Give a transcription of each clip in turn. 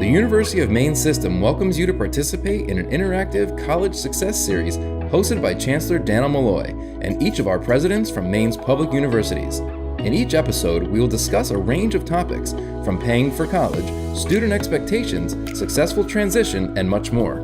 The University of Maine system welcomes you to participate in an interactive college success series hosted by Chancellor Daniel Malloy and each of our presidents from Maine's public universities. In each episode, we will discuss a range of topics from paying for college, student expectations, successful transition, and much more.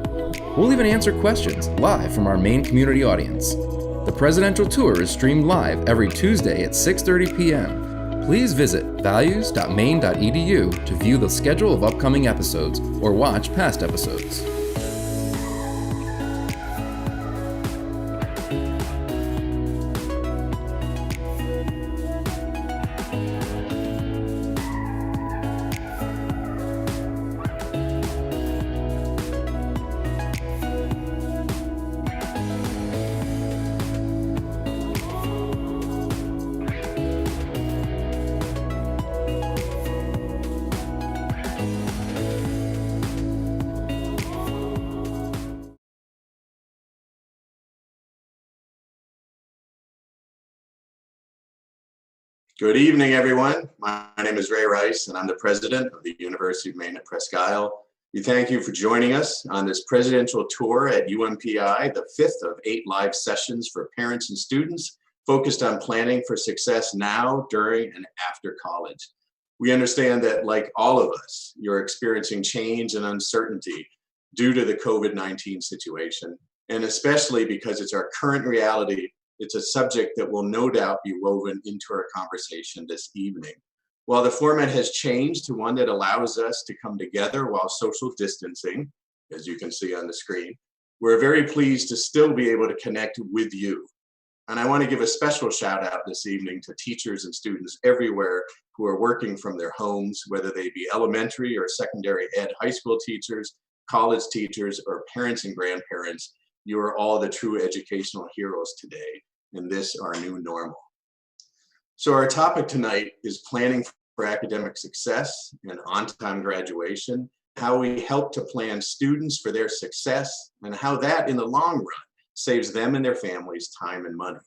We'll even answer questions live from our Maine community audience. The presidential tour is streamed live every Tuesday at 6:30 p.m. Please visit values.maine.edu to view the schedule of upcoming episodes or watch past episodes. Good evening, everyone. My name is Ray Rice, and I'm the president of the University of Maine at Presque Isle. We thank you for joining us on this presidential tour at UMPI, the fifth of 8 live sessions for parents and students focused on planning for success now, during, and after college. We understand that, like all of us, you're experiencing change and uncertainty due to the COVID-19 situation, and especially because it's our current reality. It's a subject that will no doubt be woven into our conversation this evening. While the format has changed to one that allows us to come together while social distancing, as you can see on the screen, we're very pleased to still be able to connect with you. And I want to give a special shout out this evening to teachers and students everywhere who are working from their homes, whether they be elementary or secondary ed high school teachers, college teachers, or parents and grandparents. You are all the true educational heroes today in this, our new normal. So our topic tonight is planning for academic success and on-time graduation, how we help to plan students for their success, and how that in the long run saves them and their families time and money.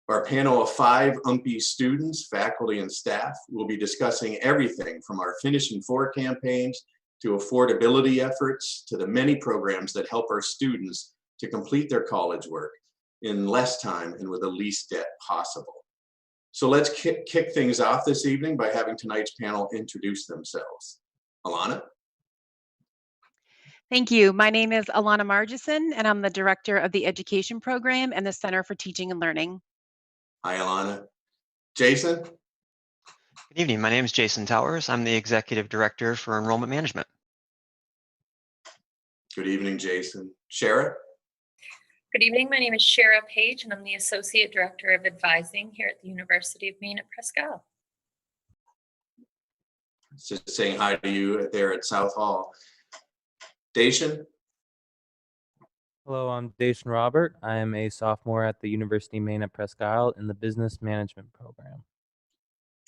Our panel of 5 UMPI students, faculty, and staff will be discussing everything from our Finish in 4 campaigns to affordability efforts to the many programs that help our students to complete their college work in less time and with the least debt possible. So let's kick things off this evening by having tonight's panel introduce themselves. Alana? Thank you. My name is Alana Margison, and I'm the director of the Education Program and the Center for Teaching and Learning. Hi, Alana. Jason? Good evening. My name is Jason Towers. I'm the executive director for enrollment management. Good evening, Jason. Shara? Good evening. My name is Shara Page, and I'm the Associate Director of Advising here at the University of Maine at Presque Isle. Just saying hi to you there at South Hall. Dacian? Hello, I'm Dacian Robert. I am a sophomore at the University of Maine at Presque Isle in the Business Management program.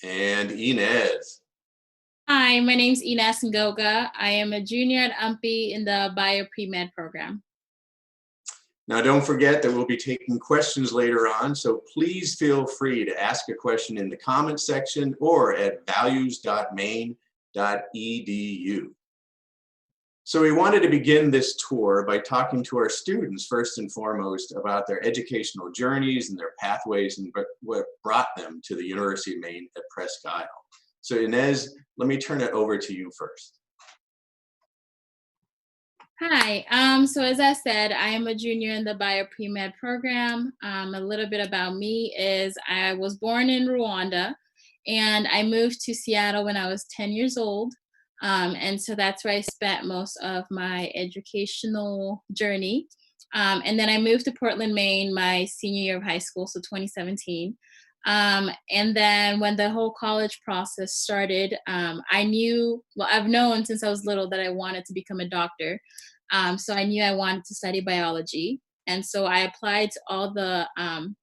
And Inez? Hi, my name's Ines Ngoga. I am a junior at UMPI in the Bio Pre-Med program. Now, don't forget that we'll be taking questions later on, so please feel free to ask a question in the comments section or at values.maine.edu. So we wanted to begin this tour by talking to our students first and foremost about their educational journeys and their pathways and what brought them to the University of Maine at Presque Isle. So Inez, let me turn it over to you first. Hi, so as I said, I am a junior in the Bio Pre-Med program. A little bit about me is I was born in Rwanda and I moved to Seattle when I was 10 years old. And so that's where I spent most of my educational journey. And then I moved to Portland, Maine, my senior year of high school, so 2017. And then when the whole college process started, I've known since I was little that I wanted to become a doctor. So I knew I wanted to study biology. And so I applied to all the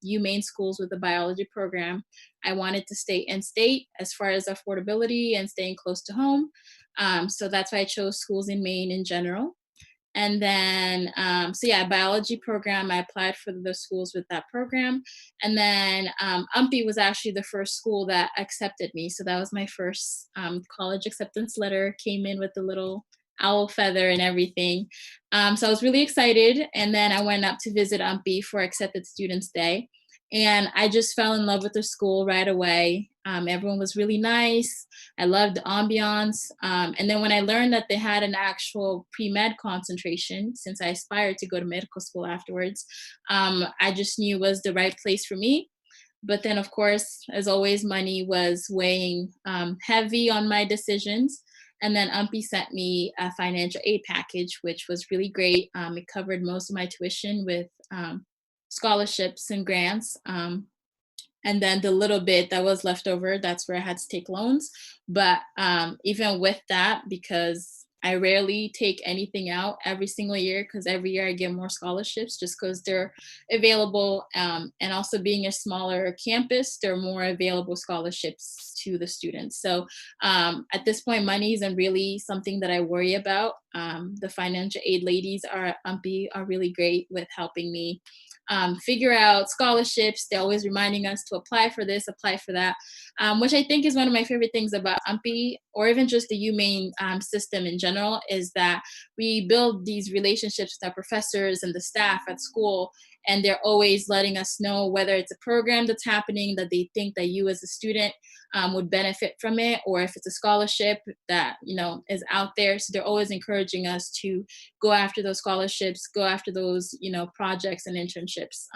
UMaine schools with the biology program. I wanted to stay in state as far as affordability and staying close to home. So that's why I chose schools in Maine in general. And then, biology program, I applied for the schools with that program. And then UMPI was actually the first school that accepted me. So that was my first college acceptance letter, came in with a little owl feather and everything. So I was really excited. And then I went up to visit UMPI for Accepted Students Day. And I just fell in love with the school right away. Everyone was really nice. I loved the ambiance. And then when I learned that they had an actual pre-med concentration, since I aspired to go to medical school afterwards, I just knew it was the right place for me. But then, of course, as always, money was weighing heavy on my decisions. And then UMPI sent me a financial aid package, which was really great. It covered most of my tuition with scholarships and grants. And then the little bit that was left over, that's where I had to take loans. But even with that, because I rarely take anything out every single year, because every year I get more scholarships just because they're available. And also being a smaller campus, there are more available scholarships to the students. So at this point, money isn't really something that I worry about. The financial aid ladies at UMPI are really great with helping me figure out scholarships. They're always reminding us to apply for this, apply for that, which I think is one of my favorite things about UMPI, or even just the UMaine system in general, is that we build these relationships with our professors and the staff at school, and they're always letting us know whether it's a program that's happening that they think that you as a student would benefit from it, or if it's a scholarship that is out there. So they're always encouraging us to go after those scholarships, go after those projects and internships.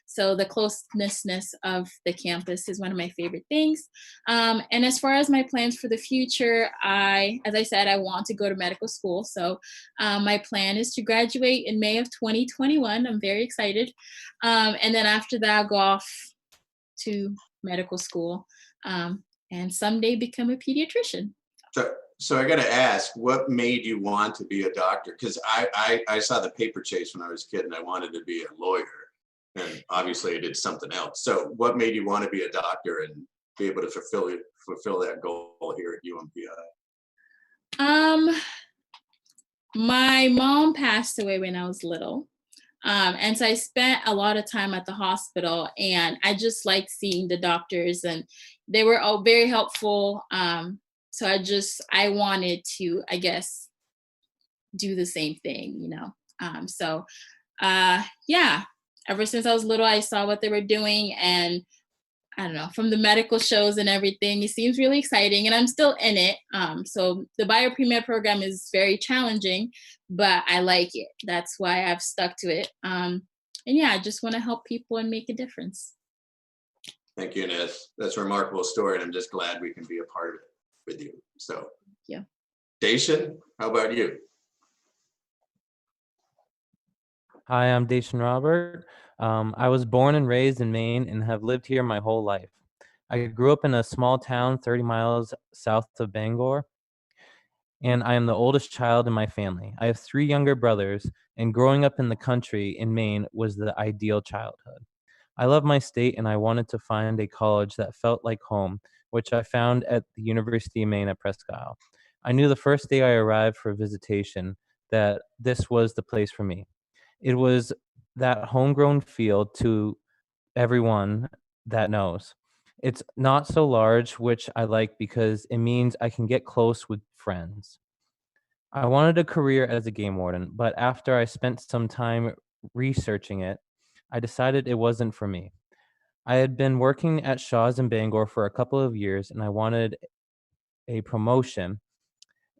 So the closeness of the campus is one of my favorite things. And as far as my plans for the future, as I said, I want to go to medical school. So my plan is to graduate in May of 2021. I'm very excited. And then after that, I'll go off to medical school and someday become a pediatrician. So I got to ask, what made you want to be a doctor? Because I saw the paper chase when I was a kid and I wanted to be a lawyer. And obviously I did something else. So what made you want to be a doctor and be able to fulfill that goal here at UMPI? My mom passed away when I was little. And so I spent a lot of time at the hospital, and I just liked seeing the doctors, and they were all very helpful. So I wanted to, I guess, do the same thing, yeah, ever since I was little, I saw what they were doing, and I don't know, from the medical shows and everything, it seems really exciting, and I'm still in it. So the bio pre-med program is very challenging, but I like it. That's why I've stuck to it. And yeah, I just want to help people and make a difference. Thank you, Inez. That's a remarkable story, and I'm just glad we can be a part of it with you. So, yeah. Daishan, how about you? Hi, I'm Daishan Robert. I was born and raised in Maine and have lived here my whole life. I grew up in a small town 30 miles south of Bangor, and I am the oldest child in my family. I have 3 younger brothers, and growing up in the country in Maine was the ideal childhood. I love my state, and I wanted to find a college that felt like home, which I found at the University of Maine at Presque Isle. I knew the first day I arrived for visitation that this was the place for me. It was that homegrown feel to everyone that knows. It's not so large, which I like because it means I can get close with friends. I wanted a career as a game warden, but after I spent some time researching it, I decided it wasn't for me. I had been working at Shaw's in Bangor for a couple of years and I wanted a promotion,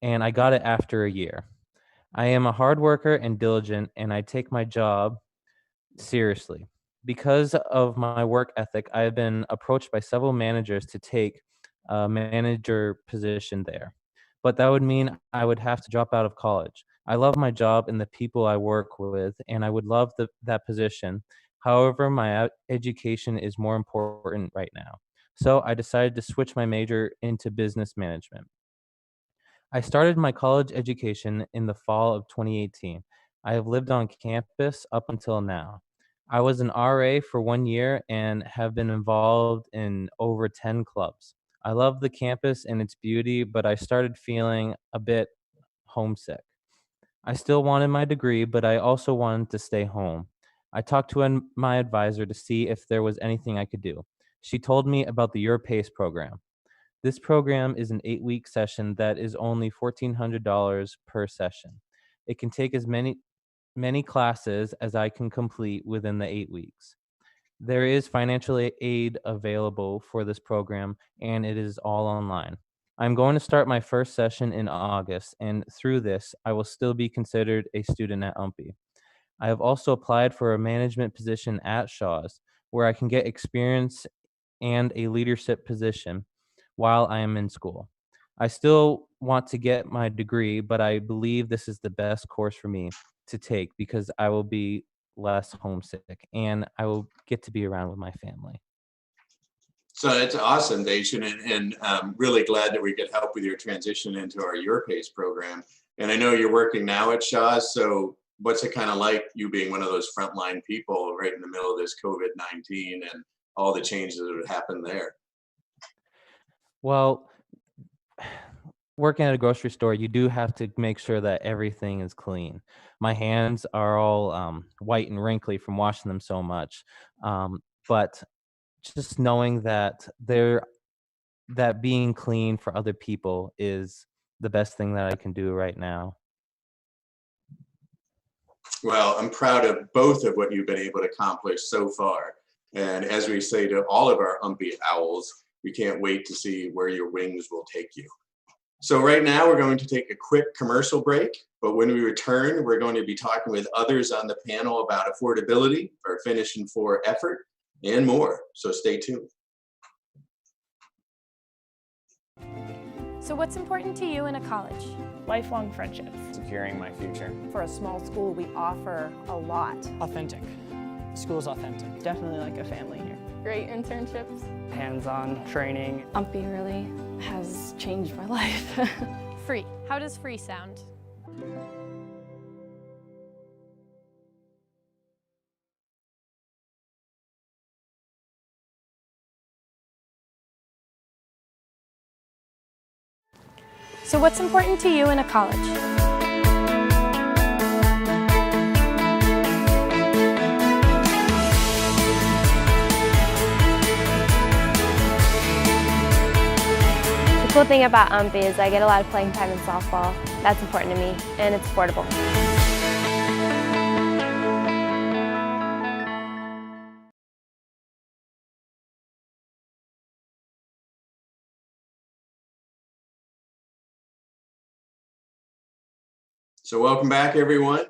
and I got it after a year. I am a hard worker and diligent, and I take my job seriously. Because of my work ethic, I have been approached by several managers to take a manager position there. But that would mean I would have to drop out of college. I love my job and the people I work with, and I would love that position. However, my education is more important right now. So I decided to switch my major into business management. I started my college education in the fall of 2018. I have lived on campus up until now. I was an RA for 1 year and have been involved in over 10 clubs. I love the campus and its beauty, but I started feeling a bit homesick. I still wanted my degree, but I also wanted to stay home. I talked to my advisor to see if there was anything I could do. She told me about the Your Pace program. This program is an 8-week session that is only $1,400 per session. It can take as many classes as I can complete within the 8 weeks. There is financial aid available for this program, and it is all online. I'm going to start my first session in August, and through this, I will still be considered a student at UMPI. I have also applied for a management position at Shaw's, where I can get experience and a leadership position while I am in school. I still want to get my degree, but I believe this is the best course for me to take because I will be less homesick and I will get to be around with my family. So it's awesome, Dacian, and really glad that we could help with your transition into our Your Pace program. And I know you're working now at Shaw's, so what's it kind of like you being one of those frontline people right in the middle of this COVID-19 and all the changes that have happened there? Well, working at a grocery store, you do have to make sure that everything is clean. My hands are all white and wrinkly from washing them so much. But just knowing that being clean for other people is the best thing that I can do right now. Well, I'm proud of both of what you've been able to accomplish so far. And as we say to all of our UMPI owls, we can't wait to see where your wings will take you. So right now we're going to take a quick commercial break, but when we return, we're going to be talking with others on the panel about affordability, our finishing for effort, and more. So stay tuned. So what's important to you in a college? Lifelong friendships. Securing my future. For a small school, we offer a lot. Authentic. School's authentic. Definitely like a family here. Great internships. Hands-on training. UMPI really has changed my life. Free. How does free sound? So what's important to you in a college? The cool thing about UMPI is I get a lot of playing time in softball. That's important to me, and it's affordable. So welcome back, everyone.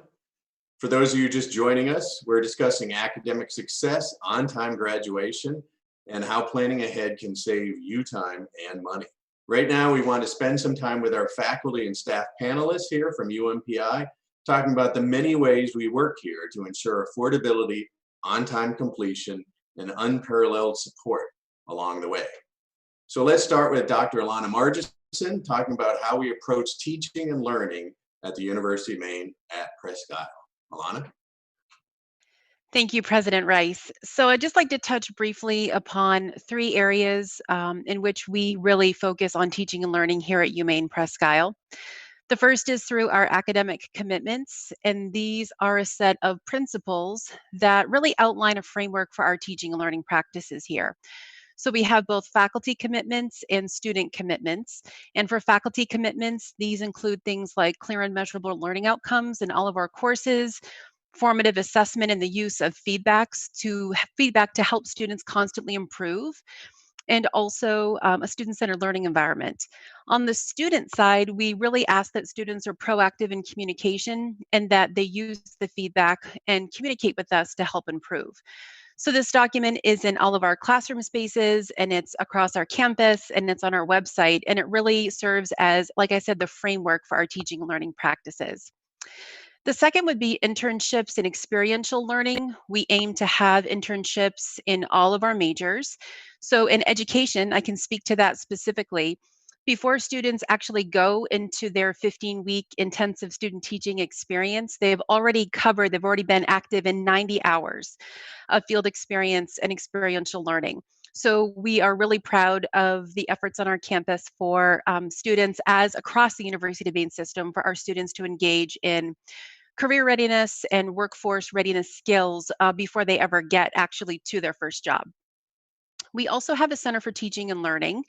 For those of you just joining us, we're discussing academic success, on-time graduation, and how planning ahead can save you time and money. Right now, we want to spend some time with our faculty and staff panelists here from UMPI, talking about the many ways we work here to ensure affordability, on-time completion, and unparalleled support along the way. So let's start with Dr. Alana Margison, talking about how we approach teaching and learning at the University of Maine at Presque Isle. Alana? Thank you, President Rice. So I'd just like to touch briefly upon 3 areas in which we really focus on teaching and learning here at UMaine Presque Isle. The first is through our academic commitments, and these are a set of principles that really outline a framework for our teaching and learning practices here. So we have both faculty commitments and student commitments. And for faculty commitments, these include things like clear and measurable learning outcomes in all of our courses, formative assessment and the use of feedback to help students constantly improve, and also a student-centered learning environment. On the student side, we really ask that students are proactive in communication and that they use the feedback and communicate with us to help improve. So this document is in all of our classroom spaces, and it's across our campus, and it's on our website, and it really serves as, like I said, the framework for our teaching and learning practices. The second would be internships and experiential learning. We aim to have internships in all of our majors. So in education, I can speak to that specifically. Before students actually go into their 15-week intensive student teaching experience, they've already been active in 90 hours of field experience and experiential learning. So we are really proud of the efforts on our campus for students as across the University of Maine system for our students to engage in career readiness and workforce readiness skills before they ever get actually to their first job. We also have a Center for Teaching and Learning,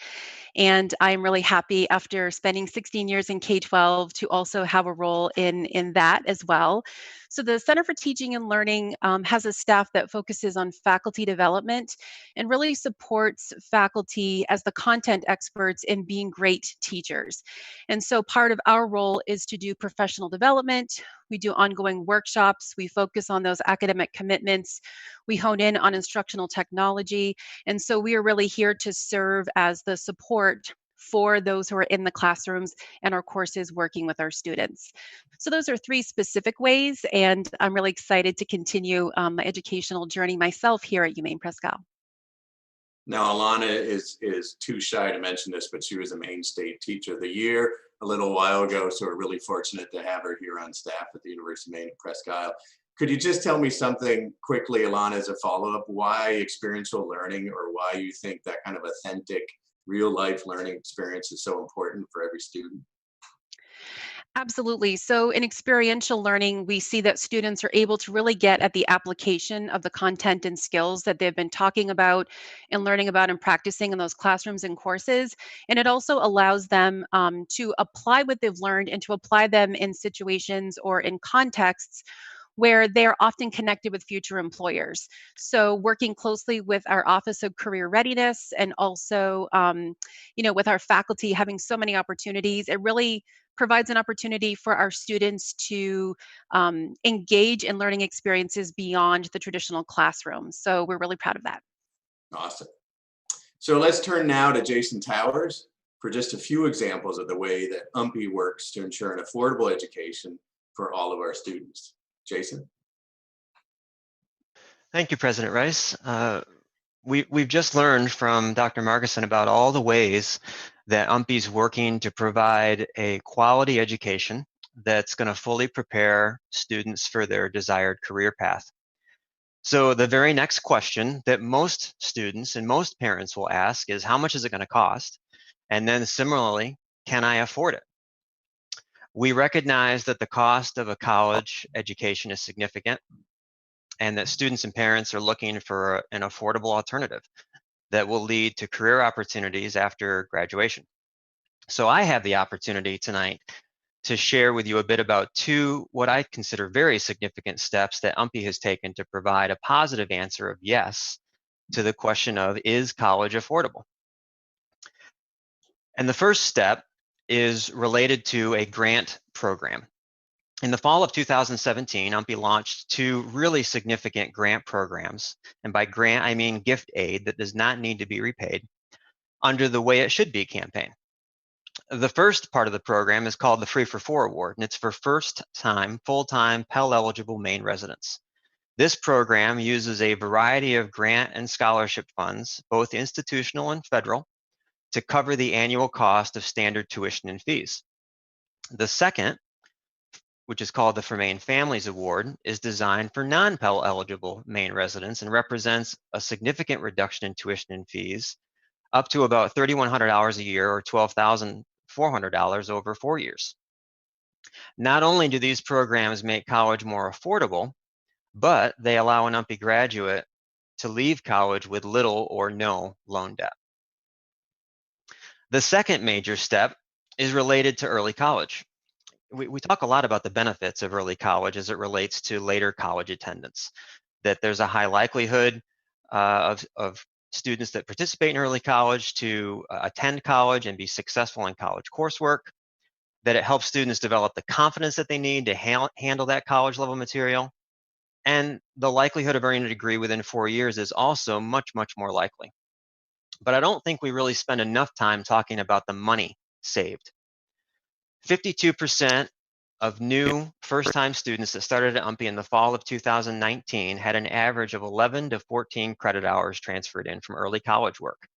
and I'm really happy after spending 16 years in K-12 to also have a role in that as well. So the Center for Teaching and Learning has a staff that focuses on faculty development and really supports faculty as the content experts in being great teachers. And so part of our role is to do professional development. We do ongoing workshops. We focus on those academic commitments. We hone in on instructional technology. And so we are really here to serve as the support for those who are in the classrooms and our courses working with our students. So those are three specific ways, and I'm really excited to continue my educational journey myself here at UMaine Presque Isle. Now, Alana is too shy to mention this, but she was a Maine State Teacher of the Year a little while ago, so we're really fortunate to have her here on staff at the University of Maine at Presque Isle. Could you just tell me something quickly, Alana, as a follow-up, why experiential learning, or why you think that kind of authentic, real-life learning experience is so important for every student? Absolutely. So in experiential learning, we see that students are able to really get at the application of the content and skills that they've been talking about and learning about and practicing in those classrooms and courses. And it also allows them to apply what they've learned and to apply them in situations or in contexts where they're often connected with future employers. So working closely with our Office of Career Readiness and also, with our faculty having so many opportunities, it really provides an opportunity for our students to engage in learning experiences beyond the traditional classroom. So we're really proud of that. Awesome. So let's turn now to Jason Towers for just a few examples of the way that UMPI works to ensure an affordable education for all of our students. Jason? Thank you, President Rice. We've just learned from Dr. Markison about all the ways that UMPI is working to provide a quality education that's going to fully prepare students for their desired career path. So the very next question that most students and most parents will ask is, how much is it going to cost? And then similarly, can I afford it? We recognize that the cost of a college education is significant and that students and parents are looking for an affordable alternative that will lead to career opportunities after graduation. So I have the opportunity tonight to share with you a bit about two what I consider very significant steps that UMPI has taken to provide a positive answer of yes to the question of, is college affordable? And the first step is related to a grant program. In the fall of 2017, UMPI launched two really significant grant programs. And by grant, I mean gift aid that does not need to be repaid under the Way It Should Be campaign. The first part of the program is called the Free for Four Award, and it's for first-time, full-time, Pell-eligible Maine residents. This program uses a variety of grant and scholarship funds, both institutional and federal, to cover the annual cost of standard tuition and fees. The second, which is called the For Maine Families Award, is designed for non-Pell eligible Maine residents and represents a significant reduction in tuition and fees, up to about $3,100 a year or $12,400 over 4 years. Not only do these programs make college more affordable, but they allow an UMPI graduate to leave college with little or no loan debt. The second major step is related to early college. We talk a lot about the benefits of early college as it relates to later college attendance, that there's a high likelihood of students that participate in early college to attend college and be successful in college coursework, that it helps students develop the confidence that they need to handle that college level material, and the likelihood of earning a degree within 4 years is also much, much more likely. But I don't think we really spend enough time talking about the money saved. 52% of new first-time students that started at UMPI in the fall of 2019 had an average of 11 to 14 credit hours transferred in from early college work.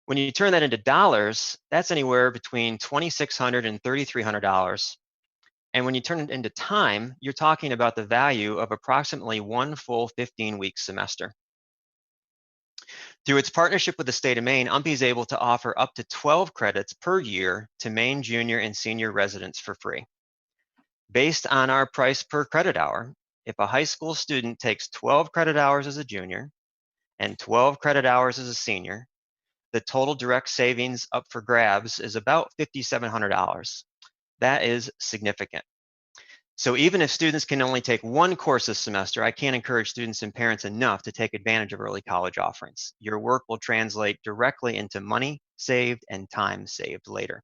When you turn that into dollars, that's anywhere between $2,600 and $3,300. And when you turn it into time, you're talking about the value of approximately one full 15-week semester. Through its partnership with the state of Maine, UMPI is able to offer up to 12 credits per year to Maine junior and senior residents for free. Based on our price per credit hour, if a high school student takes 12 credit hours as a junior and 12 credit hours as a senior, the total direct savings up for grabs is about $5,700. That is significant. So even if students can only take one course this semester, I can't encourage students and parents enough to take advantage of early college offerings. Your work will translate directly into money saved and time saved later.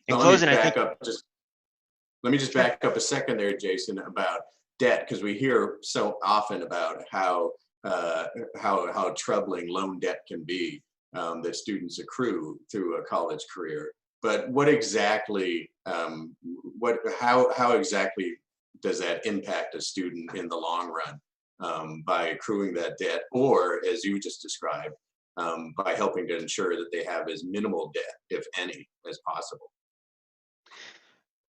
In Now, closing, I think let me just back up a second there, Jason, about debt, because we hear so often about how troubling loan debt can be that students accrue through a college career. But what exactly, how exactly does that impact a student in the long run by accruing that debt, or as you just described, by helping to ensure that they have as minimal debt, if any, as possible?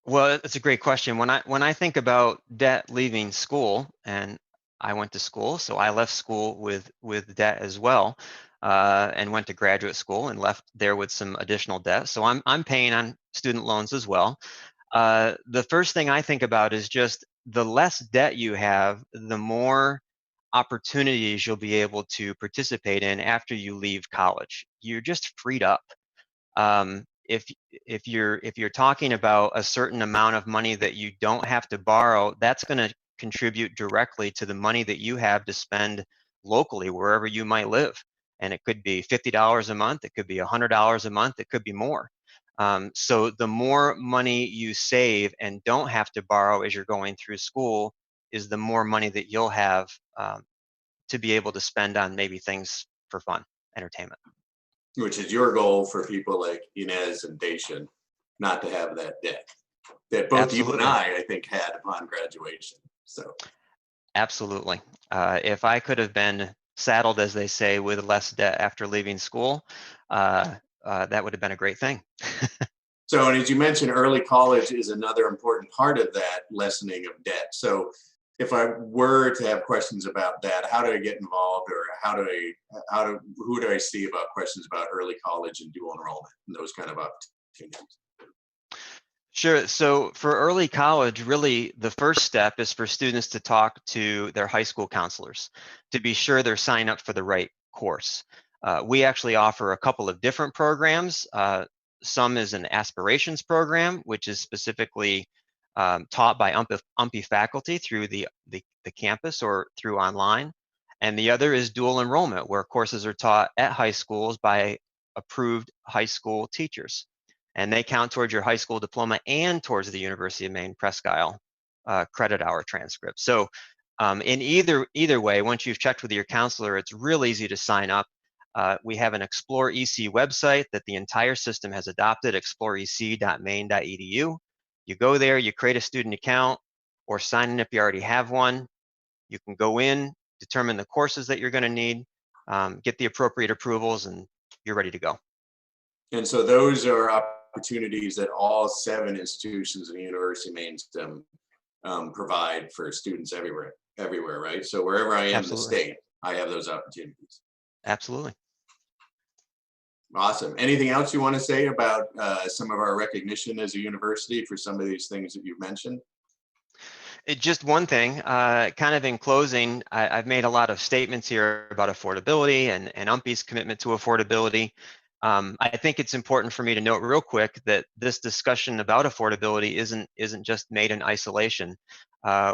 Well, it's a great question. When I think about debt leaving school, and I went to school, so I left school with debt as well, and went to graduate school and left there with some additional debt. So I'm paying on student loans as well. The first thing I think about is just the less debt you have, the more opportunities you'll be able to participate in after you leave college. You're just freed up. If you're talking about a certain amount of money that you don't have to borrow, that's going to contribute directly to the money that you have to spend locally wherever you might live. And it could be $50 a month, it could be $100 a month, it could be more. So the more money you save and don't have to borrow as you're going through school is the more money that you'll have to be able to spend on maybe things for fun, entertainment. Which is your goal for people like Inez and Dacian, not to have that debt that both you and Absolutely. I think, had upon graduation. So Absolutely. If I could have been saddled, as they say, with less debt after leaving school, that would have been a great thing. So, and as you mentioned, early college is another important part of that lessening of debt. So if I were to have questions about that, how do I get involved, or who do I see about questions about early college and dual enrollment and those kind of opportunities? Sure. So for early college, really the first step is for students to talk to their high school counselors to be sure they're signing up for the right course. We actually offer a couple of different programs. Some is an aspirations program, which is specifically taught by UMPI faculty through the campus or through online. And the other is dual enrollment, where courses are taught at high schools by approved high school teachers. And they count towards your high school diploma and towards the University of Maine Presque Isle credit hour transcript. So in either way, once you've checked with your counselor, it's real easy to sign up. We have an Explore EC website that the entire system has adopted, exploreec.maine.edu. You go there, you create a student account, or sign in if you already have one. You can go in, determine the courses that you're going to need, get the appropriate approvals, and you're ready to go. And so those are opportunities that all 7 institutions in the University of Maine provide for students everywhere, right? So wherever I am in the state, I have those opportunities. Absolutely. Awesome. Anything else you want to say about some of our recognition as a university for some of these things that you've mentioned? Just one thing, kind of in closing, I've made a lot of statements here about affordability and UMPI's commitment to affordability. I think it's important for me to note real quick that this discussion about affordability isn't just made in isolation.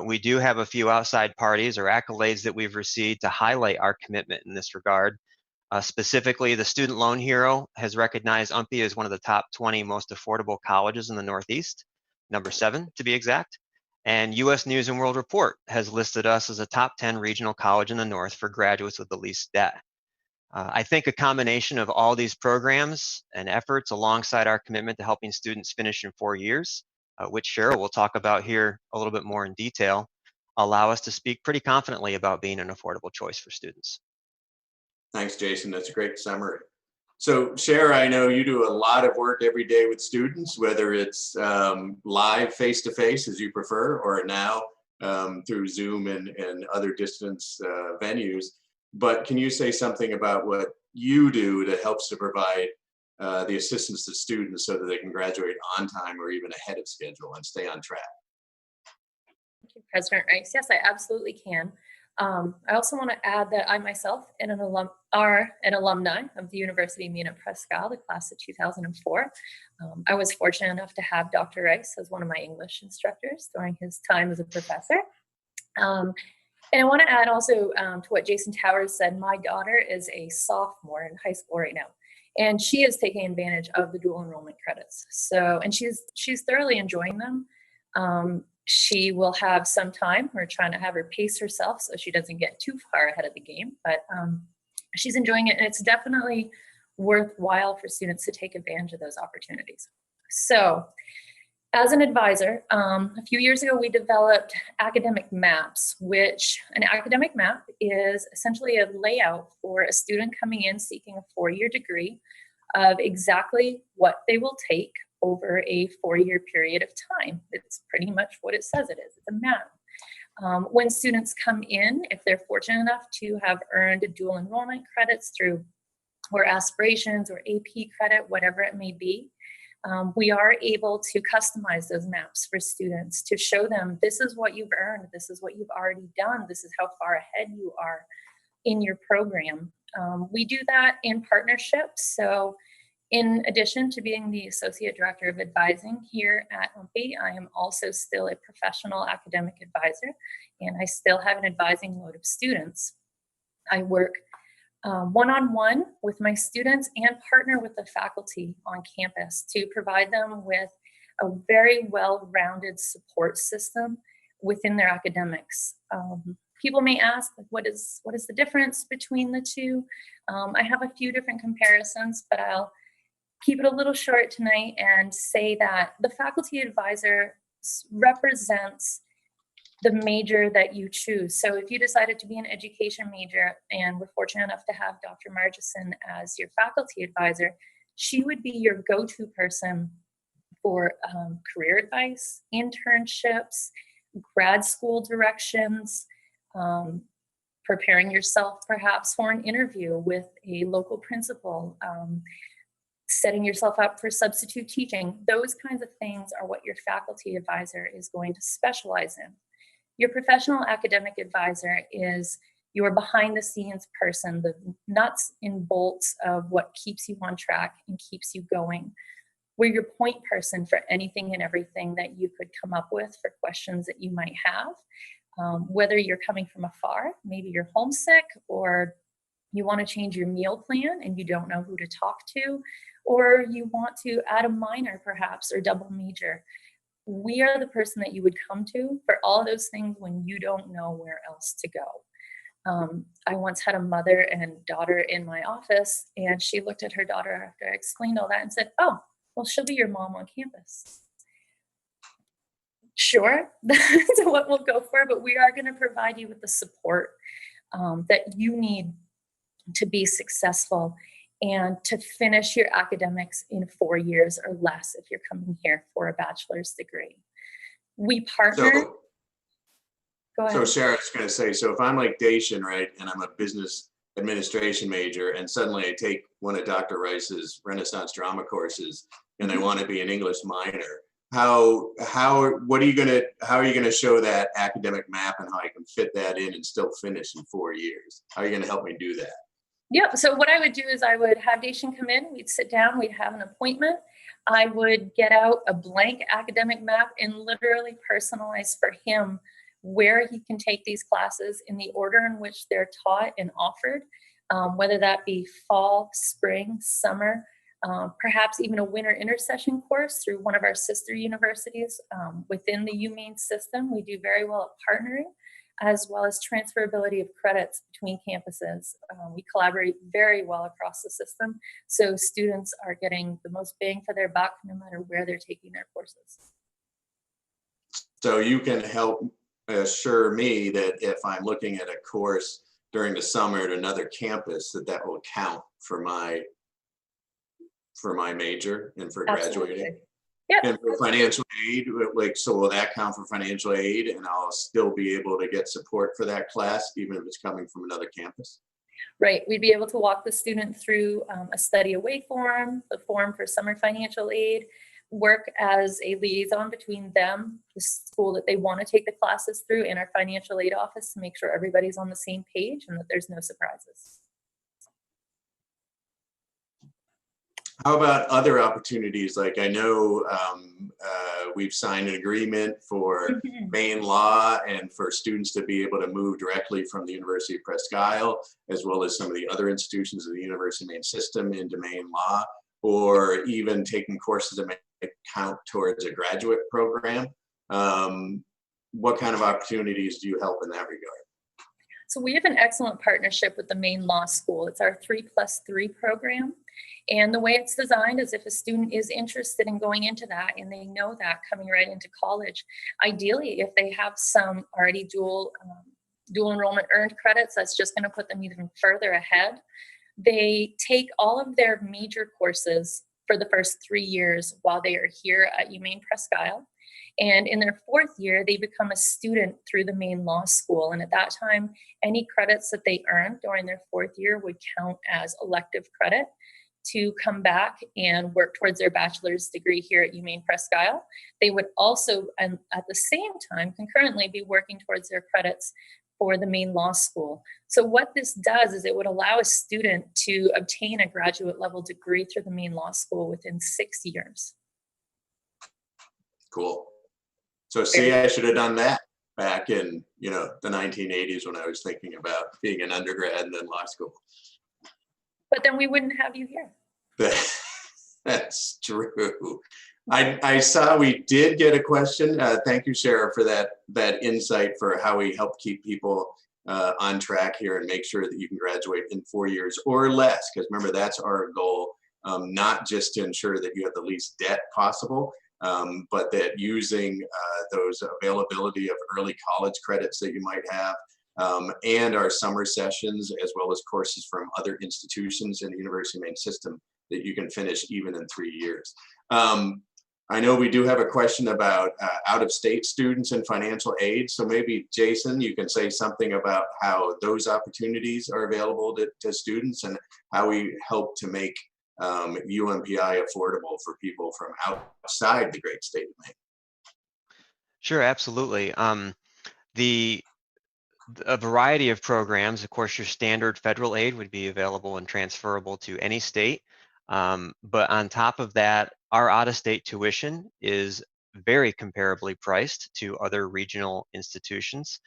We do have a few outside parties or accolades that we've received to highlight our commitment in this regard. Specifically, the Student Loan Hero has recognized UMPI as one of the top 20 most affordable colleges in the Northeast, number 7 to be exact. And U.S. News and World Report has listed us as a top 10 regional college in the North for graduates with the least debt. I think a combination of all these programs and efforts alongside our commitment to helping students finish in 4 years, which Cheryl will talk about here a little bit more in detail, allow us to speak pretty confidently about being an affordable choice for students. Thanks, Jason. That's a great summary. So, Cher, I know you do a lot of work every day with students, whether it's live face-to-face, as you prefer, or now through Zoom and other distance venues. But can you say something about what you do that helps to provide the assistance to students so that they can graduate on time or even ahead of schedule and stay on track? Thank you, President Rice. Yes, I absolutely can. I also want to add that I myself and are an alumni of the University of Maine at Presque Isle, the class of 2004. I was fortunate enough to have Dr. Rice as one of my English instructors during his time as a professor. And I want to add also to what Jason Towers said. My daughter is a sophomore in high school right now, and she is taking advantage of the dual enrollment credits. So, and she's thoroughly enjoying them. She will have some time. We're trying to have her pace herself so she doesn't get too far ahead of the game, but she's enjoying it, and it's definitely worthwhile for students to take advantage of those opportunities. So, as an advisor, a few years ago, we developed academic maps, which an academic map is essentially a layout for a student coming in seeking a 4-year degree of exactly what they will take over a 4-year period of time. It's pretty much what it says it is. It's a map. When students come in, if they're fortunate enough to have earned dual enrollment credits through or aspirations or AP credit, whatever it may be, we are able to customize those maps for students to show them this is what you've earned, this is what you've already done, this is how far ahead you are in your program. We do that in partnership. So in addition to being the Associate Director of Advising here at UMPI, I am also still a professional academic advisor, and I still have an advising load of students. I work one-on-one with my students and partner with the faculty on campus to provide them with a very well-rounded support system within their academics. People may ask, what is the difference between the two? I have a few different comparisons, but I'll keep it a little short tonight and say that the faculty advisor represents the major that you choose. So if you decided to be an education major and we're fortunate enough to have Dr. Margison as your faculty advisor, she would be your go-to person for career advice, internships, grad school directions, preparing yourself perhaps for an interview with a local principal, setting yourself up for substitute teaching. Those kinds of things are what your faculty advisor is going to specialize in. Your professional academic advisor is your behind the scenes person, the nuts and bolts of what keeps you on track and keeps you going. We're your point person for anything and everything that you could come up with for questions that you might have. Whether you're coming from afar, maybe you're homesick, or you want to change your meal plan and you don't know who to talk to, or you want to add a minor perhaps or double major. We are the person that you would come to for all those things when you don't know where else to go. I once had a mother and daughter in my office, and she looked at her daughter after I explained all that and said, "Oh, well, she'll be your mom on campus." Sure, that's what we'll go for, but we are going to provide you with the support that you need to be successful and to finish your academics in 4 years or less if you're coming here for a bachelor's degree. We partner. Go ahead. So Sarah, I was going to say, so if I'm like Dacian, right, and I'm a business administration major, and suddenly I take one of Dr. Rice's Renaissance drama courses, and I want to be an English minor, how are you going to show that academic map and how I can fit that in and still finish in 4 years? How are you going to help me do that? Yeah, so what I would do is I would have Dacian come in, we'd sit down, we'd have an appointment. I would get out a blank academic map and literally personalize for him where he can take these classes in the order in which they're taught and offered, whether that be fall, spring, summer, perhaps even a winter intersession course through one of our sister universities within the UMaine system. We do very well at partnering, as well as transferability of credits between campuses. We collaborate very well across the system, so students are getting the most bang for their buck no matter where they're taking their courses. So you can help assure me that if I'm looking at a course during the summer at another campus, that will count for my major and for graduating. Yep. And for financial aid, like, so will that count for financial aid, and I'll still be able to get support for that class even if it's coming from another campus? Right, we'd be able to walk the student through a study away form, the form for summer financial aid. work as a liaison between them, the school that they want to take the classes through, and our financial aid office to make sure everybody's on the same page and that there's no surprises. How about other opportunities? Like I know we've signed an agreement for Maine law and for students to be able to move directly from the University of Presque Isle, as well as some of the other institutions of the University of Maine system into Maine law, or even taking courses that may count towards a graduate program. What kind of opportunities do you help in that regard? So we have an excellent partnership with the Maine Law School. It's our 3+3 program. And the way it's designed is if a student is interested in going into that and they know that coming right into college, ideally if they have some already dual enrollment earned credits, that's just going to put them even further ahead. They take all of their major courses for the first 3 years while they are here at UMaine Presque Isle. And in their 4th year, they become a student through the Maine Law School. And at that time, any credits that they earned during their 4th year would count as elective credit to come back and work towards their bachelor's degree here at UMaine Presque Isle. They would also, and at the same time, concurrently be working towards their credits for the Maine Law School. So what this does is it would allow a student to obtain a graduate level degree through the Maine Law School within 6 years. Cool. So see, I should have done that back in, the 1980s when I was thinking about being an undergrad and then law school. But then we wouldn't have you here. That's true. I saw we did get a question. Thank you, Shara, for that insight for how we help keep people on track here and make sure that you can graduate in 4 years or less. Because remember, that's our goal, not just to ensure that you have the least debt possible, but that using those availability of early college credits that you might have, and our summer sessions, as well as courses from other institutions in the University of Maine system, that you can finish even in 3 years. I know we do have a question about out-of-state students and financial aid. So maybe, Jason, you can say something about how those opportunities are available to students and how we help to make UMPI affordable for people from outside the great state of Maine. Sure, absolutely. A variety of programs, of course, your standard federal aid would be available and transferable to any state. But on top of that, our out-of-state tuition is very comparably priced to other regional institutions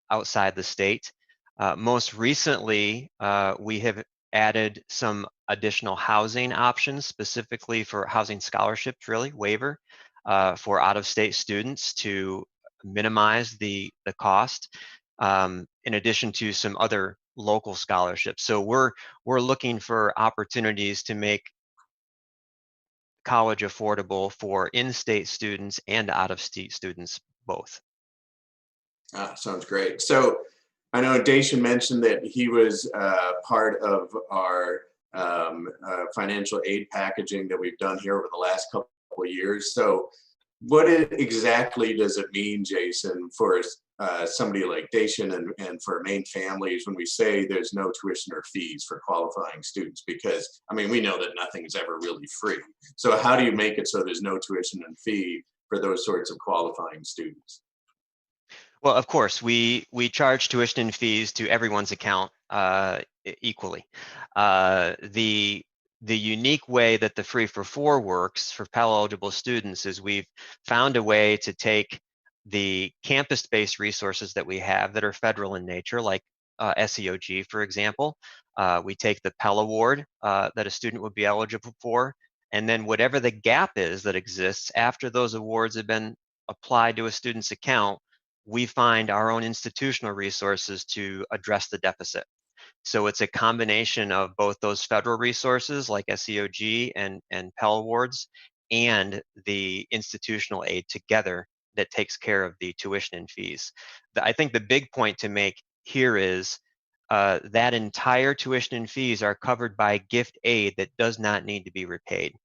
outside the state. Most recently, we have added some additional housing options, specifically for housing scholarships, really, waiver for out-of-state students to minimize the cost, in addition to some other local scholarships. So we're looking for opportunities to make college affordable for in-state students and out-of-state students both. Sounds great. So I know Dacian mentioned that he was part of our financial aid packaging that we've done here over the last couple of years. So what exactly does it mean, Jason, for somebody like Dacian and for Maine families when we say there's no tuition or fees for qualifying students? Because, I mean, we know that nothing is ever really free. So how do you make it so there's no tuition and fee for those sorts of qualifying students? Well, of course, we charge tuition and fees to everyone's account equally. The unique way that the Free for Four works for Pell eligible students is we've found a way to take the campus-based resources that we have that are federal in nature, like SEOG, for example. We take the Pell Award that a student would be eligible for, and then whatever the gap is that exists after those awards have been applied to a student's account, we find our own institutional resources to address the deficit. So it's a combination of both those federal resources like SEOG and Pell Awards and the institutional aid together that takes care of the tuition and fees. I think the big point to make here is that entire tuition and fees are covered by gift aid that does not need to be repaid.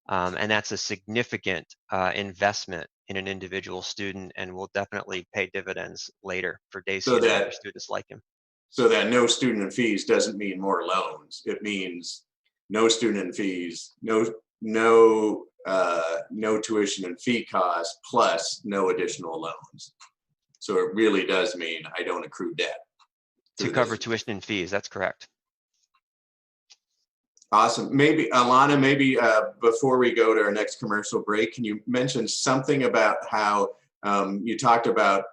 And that's a significant investment in an individual student and will definitely pay dividends later for Dacian and other students like him. So that no student fees doesn't mean more loans. It means no student fees, no no tuition and fee costs plus no additional loans. So it really does mean I don't accrue debt. To cover tuition and fees, that's correct. Awesome. Maybe, Alana, before we go to our next commercial break, can you mention something about how you talked about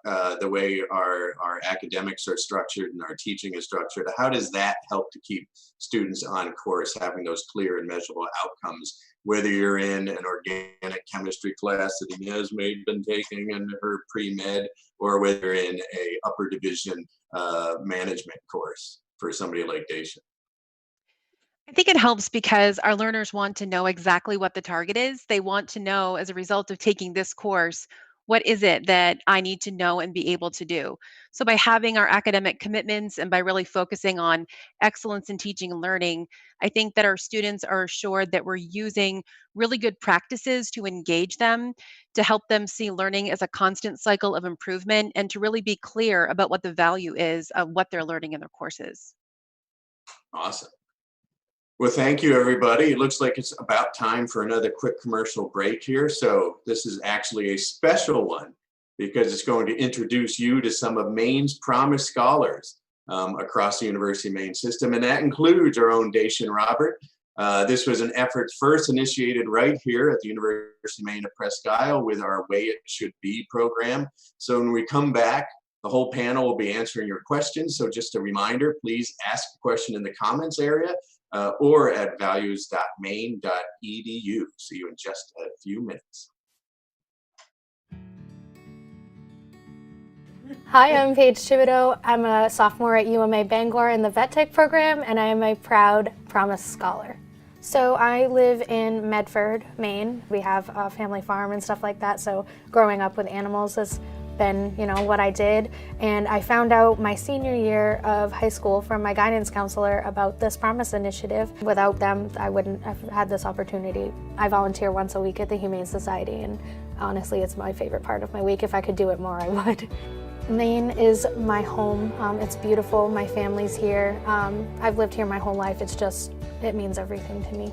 the way our academics are structured and our teaching is structured? How does that help to keep students on course, having those clear and measurable outcomes, whether you're in an organic chemistry class that Inez may have been taking in her pre-med, or whether in a upper division management course for somebody like Dacia? I think it helps because our learners want to know exactly what the target is. They want to know, as a result of taking this course, what is it that I need to know and be able to do? So, by having our academic commitments and by really focusing on excellence in teaching and learning, I think that our students are assured that we're using really good practices to engage them, to help them see learning as a constant cycle of improvement, and to really be clear about what the value is of what they're learning in their courses. Awesome. Well, thank you, everybody. It looks like it's about time for another quick commercial break here. So this is actually a special one because it's going to introduce you to some of Maine's promised scholars across the University of Maine system, and that includes our own Dacian Robert. This was an effort first initiated right here at the University of Maine at Presque Isle with our Way It Should Be program. So when we come back, the whole panel will be answering your questions. So just a reminder, please ask a question in the comments area or at values.maine.edu. See you in just a few minutes. Hi, I'm Paige Thibodeau. I'm a sophomore at UMA Bangor in the Vet Tech program, and I am a proud Promise Scholar. So I live in Medford, Maine. We have a family farm and stuff like that, so growing up with animals has been, what I did. And I found out my senior year of high school from my guidance counselor about this Promise initiative. Without them, I wouldn't have had this opportunity. I volunteer once a week at the Humane Society, and honestly, it's my favorite part of my week. If I could do it more, I would. Maine is my home. It's beautiful. My family's here. I've lived here my whole life. It means everything to me.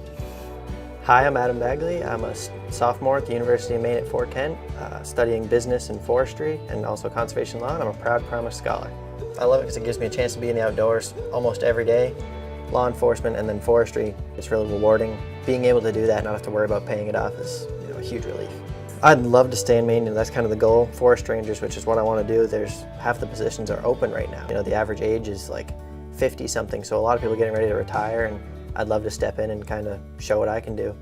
Hi, I'm Adam Bagley. I'm a sophomore at the University of Maine at Fort Kent, studying business and forestry and also conservation law, and I'm a proud Promise Scholar. I love it because it gives me a chance to be in the outdoors almost every day. Law enforcement and then forestry, it's really rewarding. Being able to do that and not have to worry about paying it off is a huge relief. I'd love to stay in Maine, and that's kind of the goal. Forest rangers, which is what I want to do, there's half the positions are open right now. The average age is like 50 something, so a lot of people are getting ready to retire, and I'd love to step in and kind of show what I can do.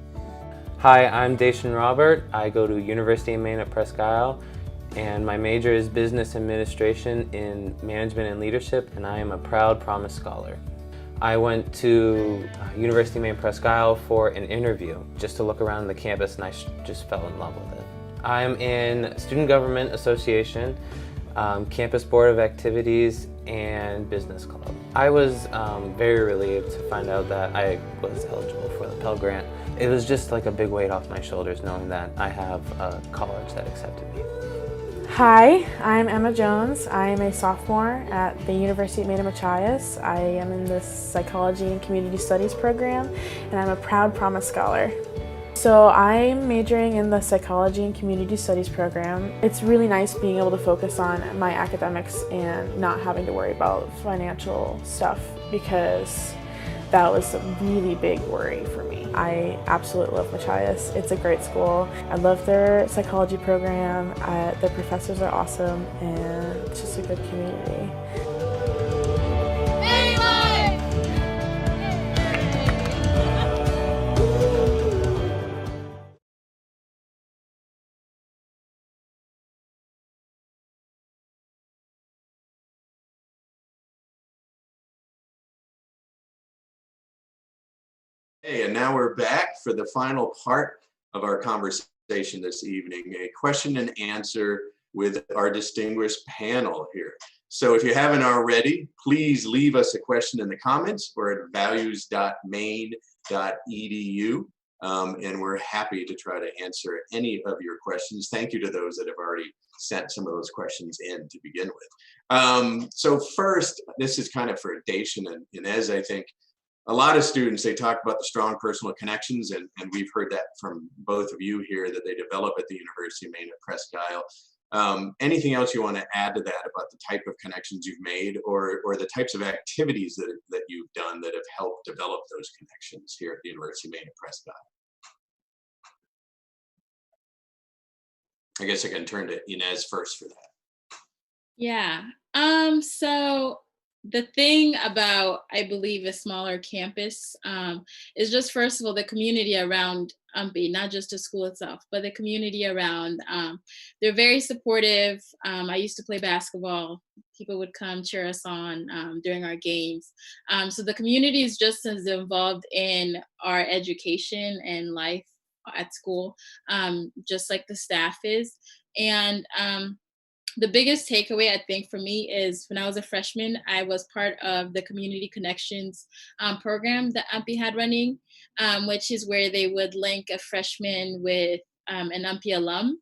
Hi, I'm Dacian Robert. I go to University of Maine at Presque Isle, and my major is Business Administration in Management and Leadership, and I am a proud Promise Scholar. I went to University of Maine Presque Isle for an interview just to look around the campus, and I just fell in love with it. I'm in Student Government Association, Campus Board of Activities, and Business Club. I was very relieved to find out that I was eligible for the Pell Grant. It was just like a big weight off my shoulders knowing that I have a college that accepted me. Hi, I'm Emma Jones. I am a sophomore at the University of Maine at Machias. I am in the Psychology and Community Studies program, and I'm a proud Promise Scholar. So I'm majoring in the Psychology and Community Studies program. It's really nice being able to focus on my academics and not having to worry about financial stuff, because that was a really big worry for me. I absolutely love Machias. It's a great school. I love their psychology program. The professors are awesome, and it's just a good community. Hey, and now we're back for the final part of our conversation this evening, a question and answer with our distinguished panel here. So if you haven't already, please leave us a question in the comments or at values.maine.edu, and we're happy to try to answer any of your questions. Thank you to those that have already sent some of those questions in to begin with. So first, this is kind of for Dacian and Inez, I think. a lot of students, they talk about the strong personal connections, and we've heard that from both of you here that they develop at the University of Maine at Presque Isle. Anything else you want to add to that about the type of connections you've made, or the types of activities that you've done that have helped develop those connections here at the University of Maine at Presque Isle? I guess I can turn to Inez first for that. Yeah. So the thing about, I believe, a smaller campus is just, first of all, the community around UMPI, not just the school itself, but the community around. They're very supportive. I used to play basketball. People would come cheer us on during our games. So the community is just as involved in our education and life at school, just like the staff is. And the biggest takeaway, I think, for me is when I was a freshman, I was part of the Community Connections program that UMPI had running, which is where they would link a freshman with an UMPI alum.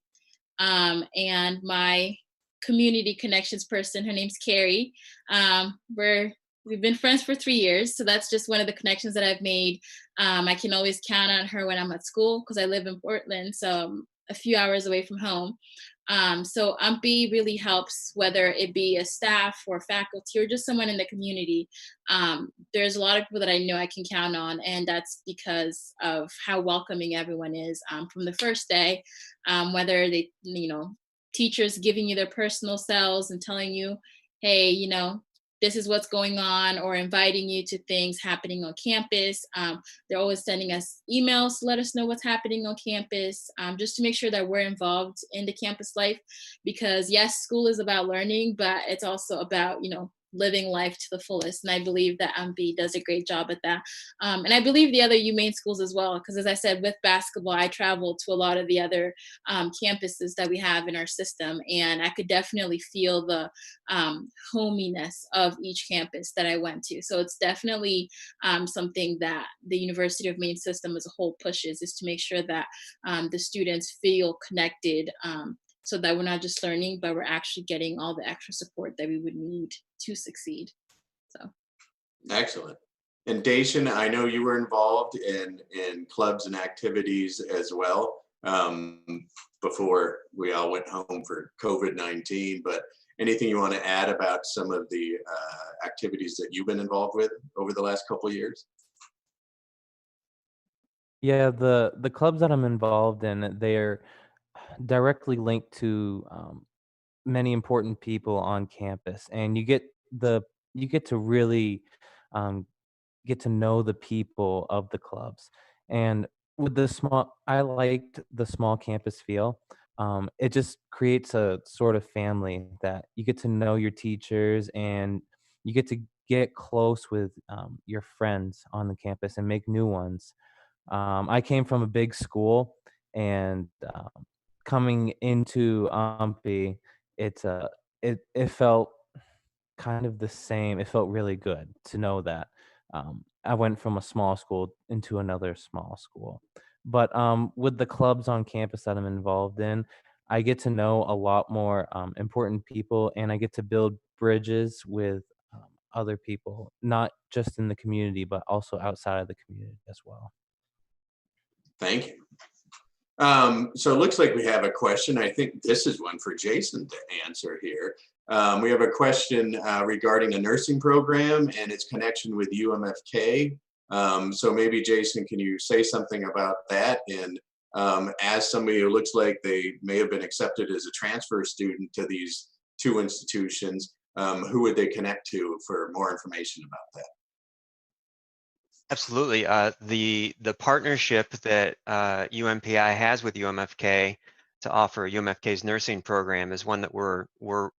And my community connections person, her name's Carrie. We've been friends for 3 years, so that's just one of the connections that I've made. I can always count on her when I'm at school because I live in Portland, so I'm a few hours away from home. So UMPI really helps, whether it be a staff or faculty or just someone in the community. There's a lot of people that I know I can count on, and that's because of how welcoming everyone is from the first day, whether they, teachers giving you their personal selves and telling you, hey, this is what's going on, or inviting you to things happening on campus. They're always sending us emails to let us know what's happening on campus, just to make sure that we're involved in the campus life. Because yes, school is about learning, but it's also about, living life to the fullest. And I believe that UMPI does a great job at that. And I believe the other UMaine schools as well, because as I said, with basketball, I traveled to a lot of the other campuses that we have in our system. And I could definitely feel the hominess of each campus that I went to. So it's definitely something that the University of Maine system as a whole pushes, is to make sure that the students feel connected, so that we're not just learning, but we're actually getting all the extra support that we would need to succeed. So Excellent. And Dacian, I know you were involved in clubs and activities as well before we all went home for COVID-19, but anything you want to add about some of the activities that you've been involved with over the last couple of years? Yeah, the clubs that I'm involved in, they're directly linked to many important people on campus, and you get to really um, get to know the people of the clubs. And with the small, I liked the small campus feel. It just creates a sort of family that you get to know your teachers, and you get to get close with your friends on the campus and make new ones. I came from a big school, and coming into UMPI, it felt kind of the same. It felt really good to know that I went from a small school into another small school. But with the clubs on campus that I'm involved in, I get to know a lot more important people, and I get to build bridges with other people, not just in the community, but also outside of the community as well. Thank you. So it looks like we have a question. I think this is one for Jason to answer here. We have a question regarding a nursing program and its connection with UMFK. So maybe Jason, can you say something about that? And as somebody who looks like they may have been accepted as a transfer student to these two institutions, who would they connect to for more information about that? Absolutely. The partnership that UMPI has with UMFK to offer UMFK's nursing program is one that we're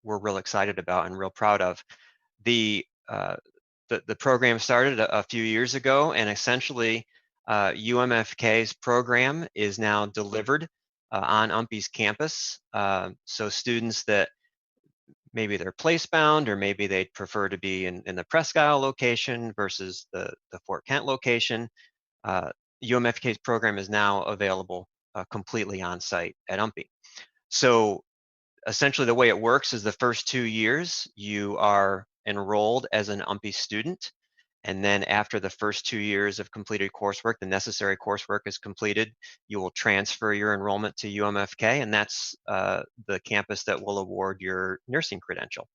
real excited about and real proud of. The program started a few years ago, and essentially UMFK's program is now delivered on UMPI's campus. So students that maybe they're place bound, or maybe they'd prefer to be in the Presque Isle location versus the Fort Kent location. UMFK's program is now available completely on site at UMPI. So essentially the way it works is the first 2 years you are enrolled as an UMPI student, And then after the first 2 years of completed coursework, the necessary coursework is completed, you will transfer your enrollment to UMFK, and that's the campus that will award your nursing credential.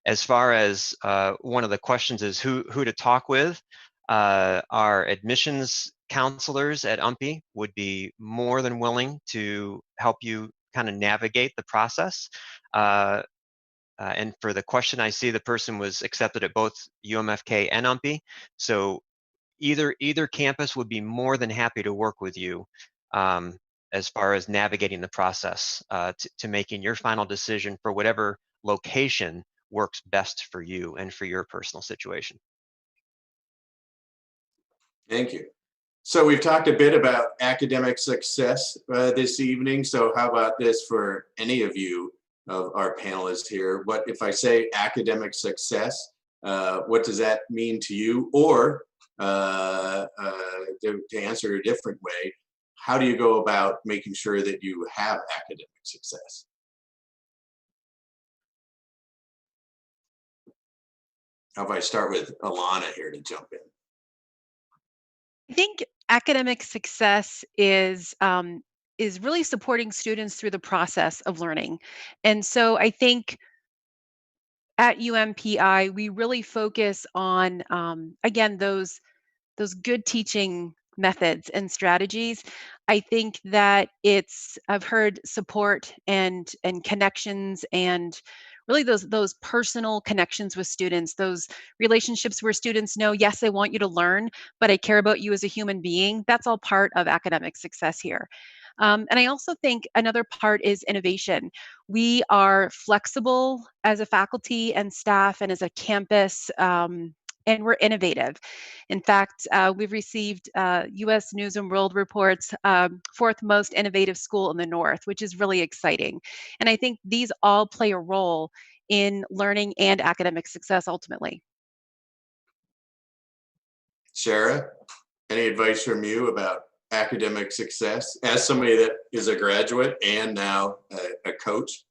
As far as one of the questions is who to talk with, our admissions counselors at UMPI would be more than willing to help you kind of navigate the process. And for the question I see, the person was accepted at both UMFK and UMPI. So either campus would be more than happy to work with you as far as navigating the process to making your final decision for whatever location works best for you and for your personal situation. Thank you. So we've talked a bit about academic success this evening. So how about this for any of you of our panelists here? What if I say academic success, what does that mean to you? Or to answer a different way, how do you go about making sure that you have academic success? How about I start with Alana here to jump in? I think academic success is really supporting students through the process of learning. And so I think at UMPI, we really focus on, again, those good teaching methods and strategies. I think that I've heard support and connections and really those personal connections with students, those relationships where students know, yes, I want you to learn, but I care about you as a human being. That's all part of academic success here. And I also think another part is innovation. We are flexible as a faculty and staff and as a campus, and we're innovative. In fact, we've received US News and World Report's fourth most innovative school in the North, which is really exciting. And I think these all play a role in learning and academic success ultimately. Sarah, any advice from you about academic success as somebody that is a graduate and now a coach?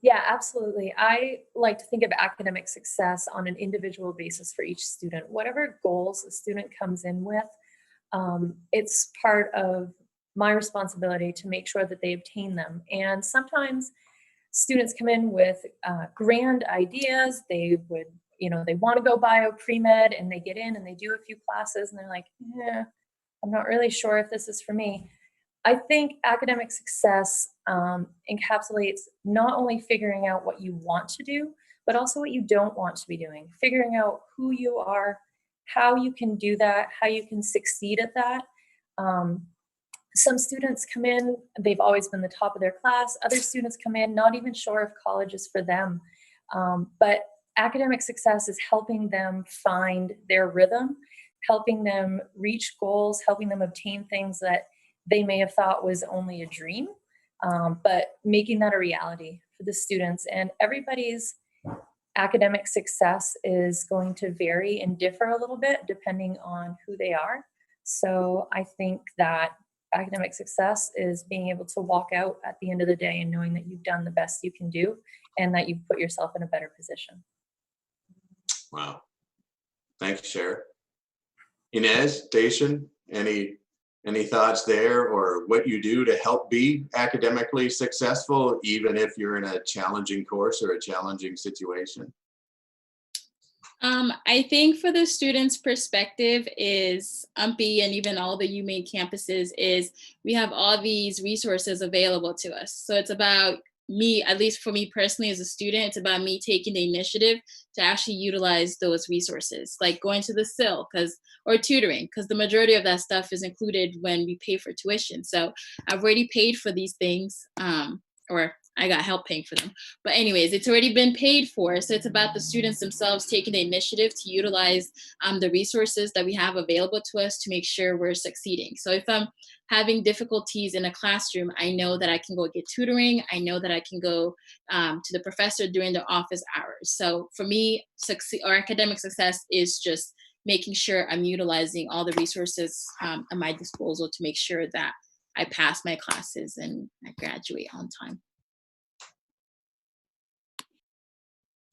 Yeah, absolutely. I like to think of academic success on an individual basis for each student. Whatever goals a student comes in with, it's part of my responsibility to make sure that they obtain them. And sometimes students come in with grand ideas. They would, they want to go bio pre-med, and they get in and they do a few classes and they're like, yeah, I'm not really sure if this is for me. I think academic success encapsulates not only figuring out what you want to do, but also what you don't want to be doing, figuring out who you are, how you can do that, how you can succeed at that. Some students come in, they've always been the top of their class. Other students come in, not even sure if college is for them. But academic success is helping them find their rhythm, helping them reach goals, helping them obtain things that they may have thought was only a dream, but making that a reality for the students. And everybody's academic success is going to vary and differ a little bit depending on who they are. So I think that academic success is being able to walk out at the end of the day and knowing that you've done the best you can do and that you've put yourself in a better position. Wow. Thank you, Sarah. Inez, Dacian, any thoughts there, or what you do to help be academically successful, even if you're in a challenging course or a challenging situation? I think for the students' perspective is UMPI and even all the UMaine campuses is we have all these resources available to us. So it's about me, at least for me personally as a student, it's about me taking the initiative to actually utilize those resources, like going to the SIL or tutoring, because the majority of that stuff is included when we pay for tuition. So I've already paid for these things, or I got help paying for them. But anyways, it's already been paid for. So it's about the students themselves taking the initiative to utilize the resources that we have available to us to make sure we're succeeding. So if I'm having difficulties in a classroom, I know that I can go get tutoring. I know that I can go to the professor during the office hours. So for me, academic success is just making sure I'm utilizing all the resources at my disposal to make sure that I pass my classes and I graduate on time.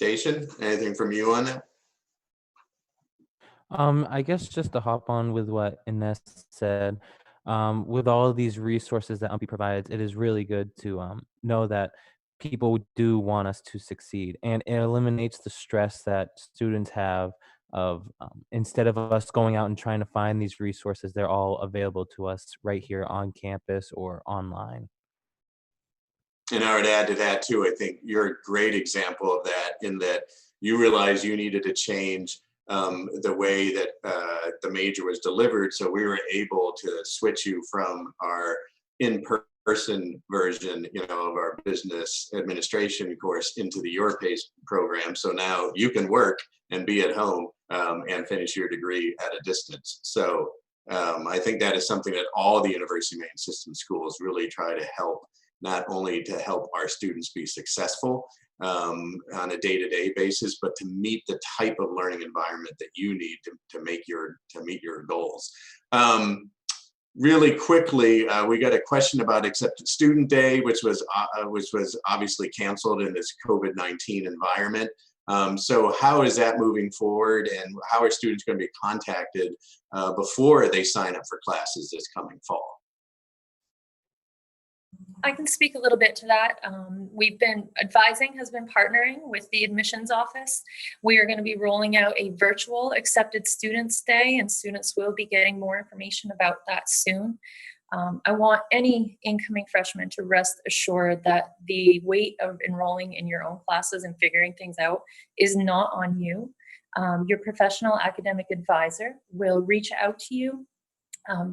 Dacian, anything from you on that? I guess just to hop on with what Ines said, with all of these resources that UMPI provides, it is really good to know that people do want us to succeed, and it eliminates the stress that students have of instead of us going out and trying to find these resources, they're all available to us right here on campus or online. And I would add to that too, I think you're a great example of that in that you realized you needed to change the way that the major was delivered. So we were able to switch you from our in-person version, of our business administration course into the Your Pace program. So now you can work and be at home and finish your degree at a distance. So I think that is something that all the University of Maine system schools really try to help, not only to help our students be successful on a day-to-day basis, but to meet the type of learning environment that you need to meet your goals. Really quickly, we got a question about Accepted Student Day, which was obviously canceled in this COVID-19 environment. So how is that moving forward, and how are students going to be contacted before they sign up for classes this coming fall? I can speak a little bit to that. Advising has been partnering with the admissions office. We are going to be rolling out a virtual Accepted Students Day, and students will be getting more information about that soon. I want any incoming freshmen to rest assured that the weight of enrolling in your own classes and figuring things out is not on you. Your professional academic advisor will reach out to you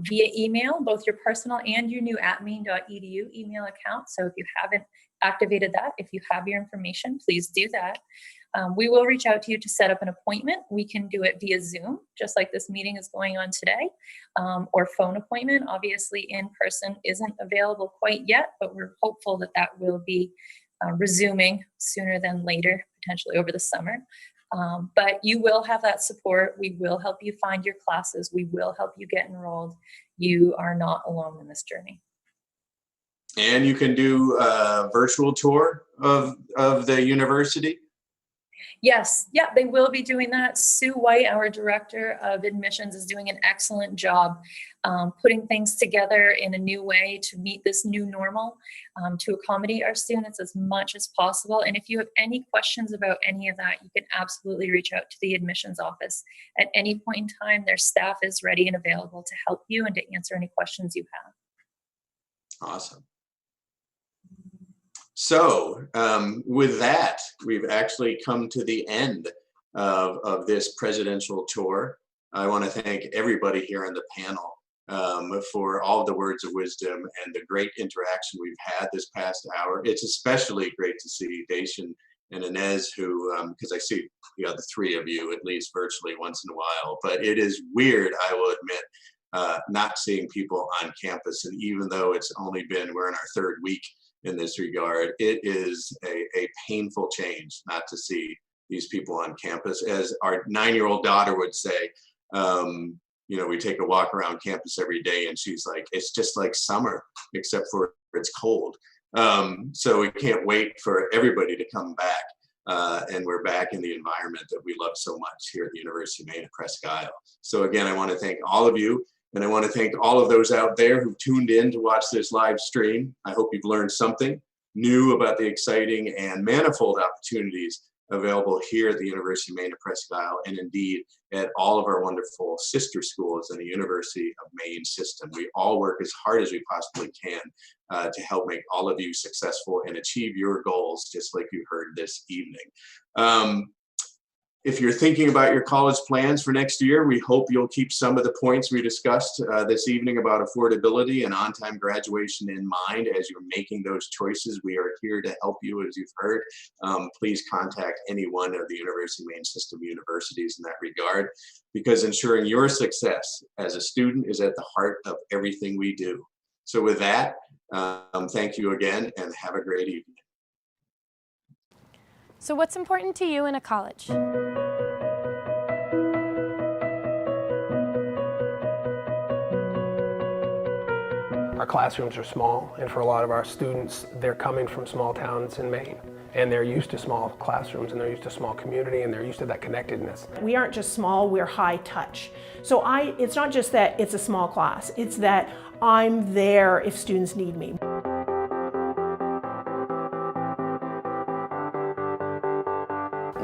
via email, both your personal and your new @maine.edu email account. So if you haven't activated that, if you have your information, please do that. We will reach out to you to set up an appointment. We can do it via Zoom, just like this meeting is going on today, or phone appointment. Obviously, in person isn't available quite yet, but we're hopeful that that will be resuming sooner than later, potentially over the summer. But you will have that support. We will help you find your classes. We will help you get enrolled. You are not alone in this journey. And you can do a virtual tour of the university? Yes, yeah, they will be doing that. Sue White, our director of admissions, is doing an excellent job putting things together in a new way to meet this new normal, to accommodate our students as much as possible. And if you have any questions about any of that, you can absolutely reach out to the admissions office at any point in time. Their staff is ready and available to help you and to answer any questions you have. Awesome. So with that, we've actually come to the end of this presidential tour. I want to thank everybody here on the panel for all the words of wisdom and the great interaction we've had this past hour. It's especially great to see Dacian and Inez, who, because I see the three of you at least virtually once in a while, but it is weird, I will admit, not seeing people on campus. And even though we're in our third week in this regard, it is a painful change not to see these people on campus. As our 9-year-old daughter would say, we take a walk around campus every day and she's like, it's just like summer, except for it's cold. So we can't wait for everybody to come back. And we're back in the environment that we love so much here at the University of Maine at Presque Isle. So again, I want to thank all of you. And I want to thank all of those out there who tuned in to watch this live stream. I hope you've learned something new about the exciting and manifold opportunities available here at the University of Maine at Presque Isle, and indeed at all of our wonderful sister schools in the University of Maine system. We all work as hard as we possibly can to help make all of you successful and achieve your goals, just like you heard this evening. If you're thinking about your college plans for next year, we hope you'll keep some of the points we discussed this evening about affordability and on-time graduation in mind as you're making those choices. We are here to help you, as you've heard. Please contact any one of the University of Maine system universities in that regard, because ensuring your success as a student is at the heart of everything we do. So with that, thank you again and have a great evening. So what's important to you in a college? Our classrooms are small, and for a lot of our students, they're coming from small towns in Maine. and they're used to small classrooms, and they're used to small community, and they're used to that connectedness. We aren't just small, we're high touch. So it's not just that it's a small class, it's that I'm there if students need me.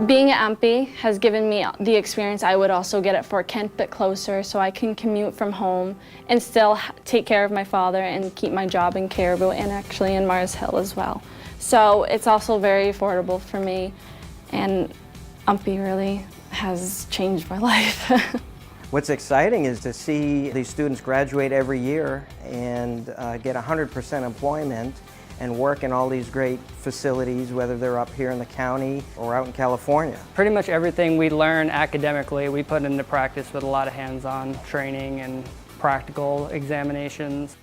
Being at UMPI has given me the experience I would also get at Fort Kent, but closer, so I can commute from home and still take care of my father and keep my job in Caribou and actually in Mars Hill as well. So it's also very affordable for me, and UMPI really has changed my life. What's exciting is to see these students graduate every year and get 100% employment and work in all these great facilities, whether they're up here in the county or out in California. Pretty much everything we learn academically, we put into practice with a lot of hands-on training and practical examinations.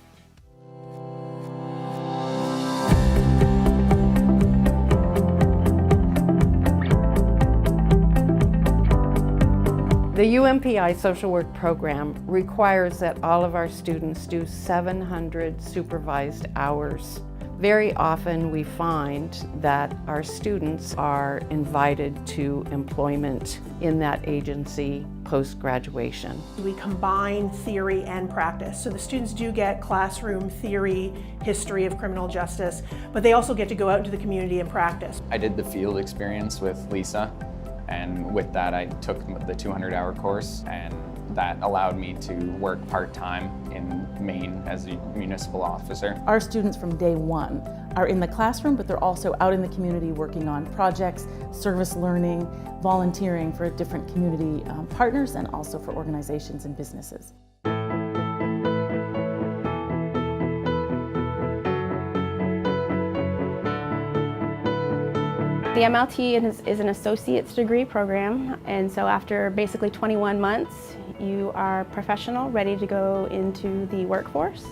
The UMPI social work program requires that all of our students do 700 supervised hours. Very often we find that our students are invited to employment in that agency post-graduation. We combine theory and practice. So the students do get classroom theory, history of criminal justice, but they also get to go out into the community and practice. I did the field experience with Lisa, and with that I took the 200-hour course, and that allowed me to work part-time in Maine as a municipal officer. Our students from day one are in the classroom, but they're also out in the community working on projects, service learning, volunteering for different community partners, and also for organizations and businesses. The MLT is an associate's degree program, and so after basically 21 months, you are professional, ready to go into the workforce.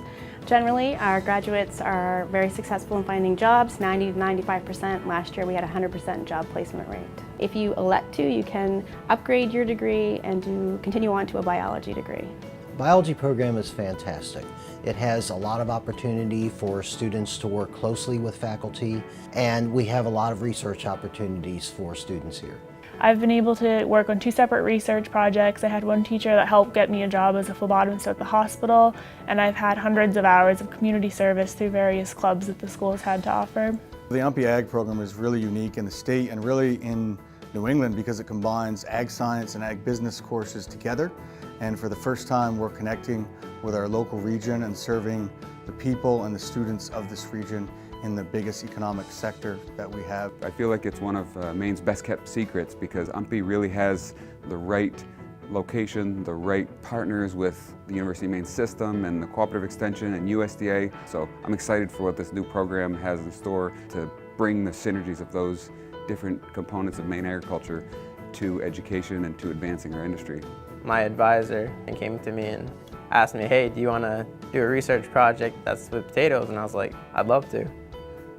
Generally, our graduates are very successful in finding jobs, 90 to 95%. Last year we had a 100% job placement rate. If you elect to, you can upgrade your degree and continue on to a biology degree. Biology program is fantastic. It has a lot of opportunity for students to work closely with faculty, and we have a lot of research opportunities for students here. I've been able to work on 2 separate research projects. I had one teacher that helped get me a job as a phlebotomist at the hospital, and I've had hundreds of hours of community service through various clubs that the school has had to offer. The UMPI Ag program is really unique in the state and really in New England because it combines ag science and ag business courses together. And for the first time, we're connecting with our local region and serving the people and the students of this region in the biggest economic sector that we have. I feel like it's one of Maine's best kept secrets because UMPI really has the right location, the right partners with the University of Maine system and the Cooperative Extension and USDA. So I'm excited for what this new program has in store to bring the synergies of those different components of Maine agriculture to education and to advancing our industry. My advisor came to me and asked me, hey, do you want to do a research project that's with potatoes? And I was like, I'd love to.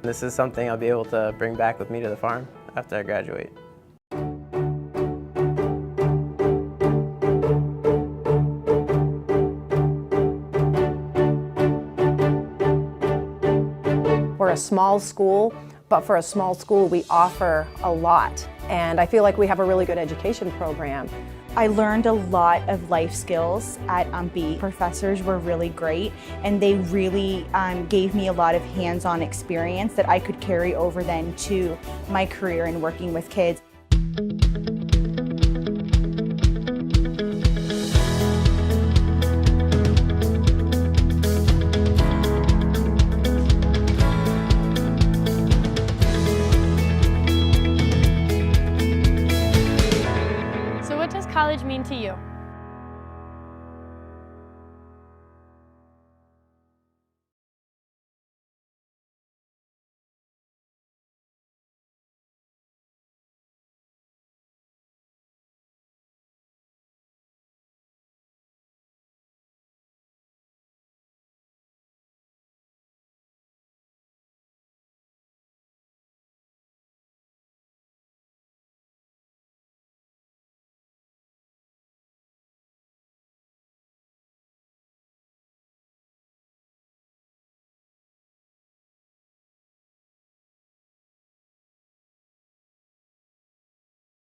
This is something I'll be able to bring back with me to the farm after I graduate. We're a small school, but for a small school we offer a lot. And I feel like we have a really good education program. I learned a lot of life skills at UMPI. Professors were really great, and they really gave me a lot of hands-on experience that I could carry over then to my career in working with kids. So what does college mean to you?